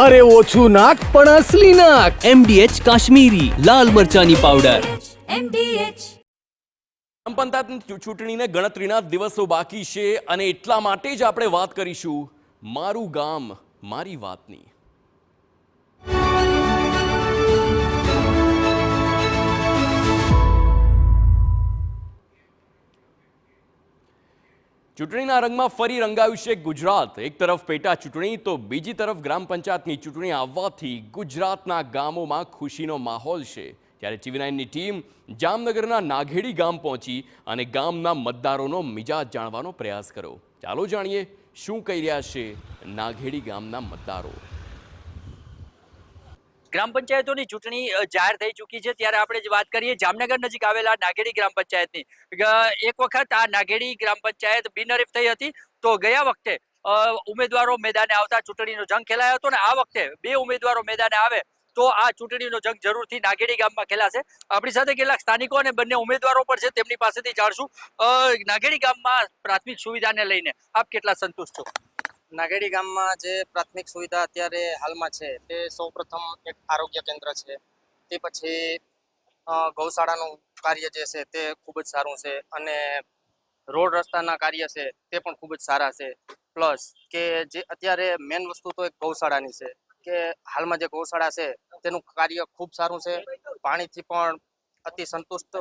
અરે ઓછું નાક પણ અસલી નાક. MDH કાશ્મીરી લાલ મરચાની પાવડર. MDH. ગ્રામ પંચાયતની ચૂંટણીને ગણતરીના દિવસો બાકી છે અને એટલા માટે જ આપણે વાત કરીશું મારું ગામ મારી વાતની. ચૂંટણીના રંગમાં ફરી રંગાયું છે ગુજરાત. એક તરફ પેટા ચૂંટણી તો બીજી તરફ ગ્રામ પંચાયતની ચૂંટણી આવવાથી ગુજરાતના ગામોમાં ખુશીનો માહોલ છે. ત્યારે TV9ની ટીમ જામનગરના નાઘેડી ગામ પહોંચી અને ગામના મતદારોનો મિજાજ જાણવાનો પ્રયાસ કર્યો. ચાલો જાણીએ શું કહી રહ્યા છે નાઘેડી ગામના મતદારો. ગ્રામ પંચાયતોની ચૂંટણી જાહેર થઈ ચૂકી છે ત્યારે આપણે જ વાત કરીએ જામનગર નજીક આવેલા નાઘેડી ગ્રામ પંચાયતની. એક વખત આ નાઘેડી ગ્રામ પંચાયત બિનહરીફ થઈ હતી તો ગયા વખતે ઉમેદવારો મેદાને આવતા ચૂંટણીનો જંગ ખેલાયો હતો ને આ વખતે 2 ઉમેદવારો મેદાને આવે તો આ ચૂંટણીનો જંગ જરૂરથી નાઘેડી ગામમાં ખેલાશે. આપણી સાથે કેટલાક સ્થાનિકો અને બંને ઉમેદવારો પણ છે તેમની પાસેથી જાણશું. નાઘેડી ગામમાં પ્રાથમિક સુવિધાને લઈને આપ કેટલા સંતુષ્ટ છો? નાઘેડી ગામમાં જે પ્રાથમિક સુવિધા અત્યારે હાલમાં છે તે સૌપ્રથમ એક આરોગ્ય કેન્દ્ર છે, તે પછી ગૌશાળાનું કાર્ય જે છે તે ખૂબ જ સારું છે અને રોડ રસ્તાના કાર્ય છે તે પણ ખૂબ જ સારા છે. પ્લસ કે જે અત્યારે મેઇન વસ્તુ તો એક ગૌશાળાની છે કે હાલમાં જે ગૌશાળા છે તેનું કાર્ય ખૂબ સારું છે. પાણીથી પણ અતિ સંતુષ્ટ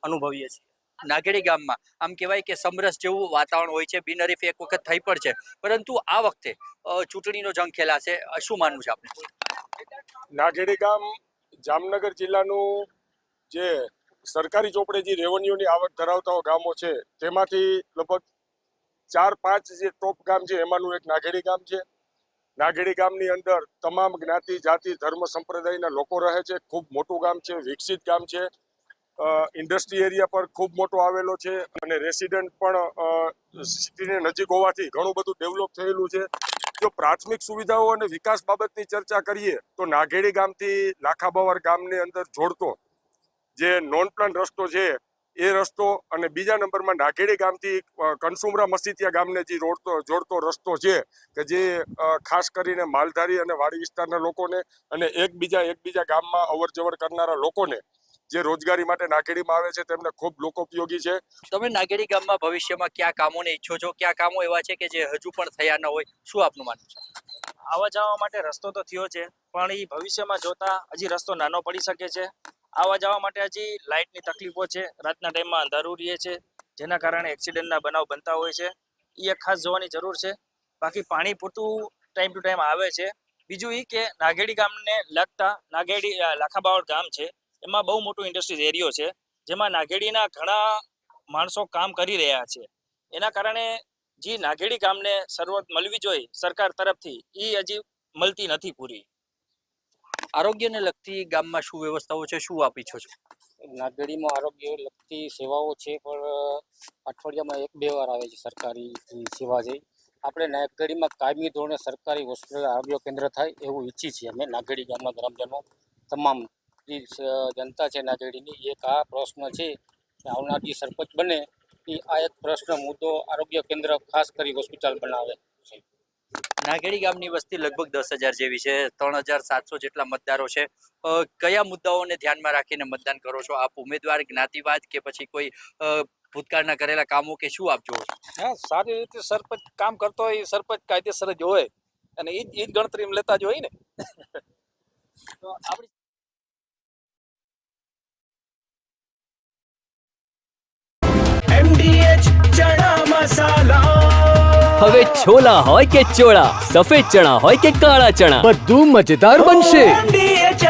અનુભવીએ છીએ. નાઘેડી ગામમાં આમ કહેવાય કે સમરસ જેવું વાતાવરણ હોય છે. બિનહરીફ એક વખત થઈ પણ છે પરંતુ આ વખતે ચૂંટણીનો જંગ ખેલાશે. શું માનવું છે આપણે? નાઘેડી ગામ જામનગર જિલ્લાનું જે સરકારી ચોપડે જે રેવન્યુની આવક ધરાવતા ગામો છે તેમાંથી લગભગ 4-5 જે ટોપ ગામ છે એમાંનું એક નાઘેડી ગામ છે. નાઘેડી ગામની અંદર તમામ જ્ઞાતિ જાતિ ધર્મ સંપ્રદાયના લોકો રહે છે. ખૂબ મોટું ગામ છે, વિકસિત ગામ છે. ઇન્ડસ્ટ્રી એરિયા પર ખૂબ મોટો આવેલો છે અને રેસિડન્ટ પણ સિટીની નજીક હોવાથી ઘણું બધું ડેવલપ થયેલું છે. જો પ્રાથમિક સુવિધાઓ અને વિકાસ બાબતની ચર્ચા કરીએ તો નાઘેડી ગામથી લાખાબાવર ગામની અંદર જોડતો જે નોન પ્લાન રસ્તો છે એ રસ્તો અને બીજા નંબરમાં નાઘેડી ગામથી કનસુમરા મસીતિયા ગામને જે જોડતો રસ્તો છે કે જે ખાસ કરીને માલધારી અને વાડી વિસ્તારના લોકોને અને એકબીજા ગામમાં અવર જવર કરનારા લોકોને જે રોજગારી માટે નાઘેડીમાં આવે છે તેમને ખૂબ લોકોપયોગી છે. તમે નાઘેડી ગામમાં ભવિષ્યમાં કયા કામોને ઈચ્છો છો? કયા કામો એવા છે કે જે હજુ પણ થયા ન હોય? શું આપનું માનવું છે? આવવા જવા માટે રસ્તો તો થયો છે પણ એ ભવિષ્યમાં જોતા હજી રસ્તો નાનો પડી શકે છે. આવવા જવા માટે હજી લાઇટની તકલીફો છે, રાતના ટાઈમમાં અંધારું રહે છે જેના કારણે એક્સિડન્ટના બનાવ બનતા હોય છે. એ એક ખાસ જોવાની જરૂર છે. બાકી પાણી પૂરતું ટાઈમ ટુ ટાઈમ આવે છે. બીજું એ કે નાઘેડી ગામને લગતા નાઘેડી લાખાબાવળ ગામ છે એમાં બહુ મોટું ઇન્ડસ્ટ્રીઝ એરિયો છે જેમાં નાઘેડીના ઘણા માણસો કામ કરી રહ્યા છે. એના કારણે જે નાઘેડી ગામને શરૂઆત મળવી જોઈએ સરકાર તરફથી એ હજી મળતી નથી પૂરી. આરોગ્યને લગતી ગામમાં શું વ્યવસ્થાઓ છે? શું આપ ઈચ્છો છો? નાઘેડીમાં આરોગ્ય લગતી સેવાઓ છે પણ અઠવાડિયામાં 1-2 વાર આવે છે સરકારી સેવા છે. આપણે નાઘેડીમાં કાયમી ધોરણે સરકારી હોસ્પિટલ આરોગ્ય કેન્દ્ર થાય એવું ઈચ્છીએ છીએ અમે. નાઘેડી ગામના ગ્રામજનો તમામ જનતા છે નાઘેડીની એક આ પ્રશ્ન છે કે આવનાર જે સરપંચ બને એ આ એક પ્રશ્ન મુદ્દો આરોગ્ય કેન્દ્ર ખાસ કરી હોસ્પિટલ બનાવે છે. નાઘેડી ગામની વસ્તી લગભગ 10,000 જેવી છે. 3,700 જેટલા મતદારો છે. કયા મુદ્દાઓને ધ્યાનમાં રાખીને મતદાન કરો છો આપ? ઉમેદવાર, જ્ઞાતિવાદ કે પછી કોઈ ભૂતકાળના કરેલા કામો કે શું આપ જોવો છો? હા, સારી રીતે સરપંચ કામ કરતો હોય, સરપંચ કાયદેસર જ હોય અને એ જ ગણતરીમાં લેતા જ હોય ને. તો આપણી MDH ચણા મસાલા. હવે છોલા હોય કે ચોળા, સફેદ ચણા હોય કે કાળા ચણા, બધું મજેદાર બનશે. MDH.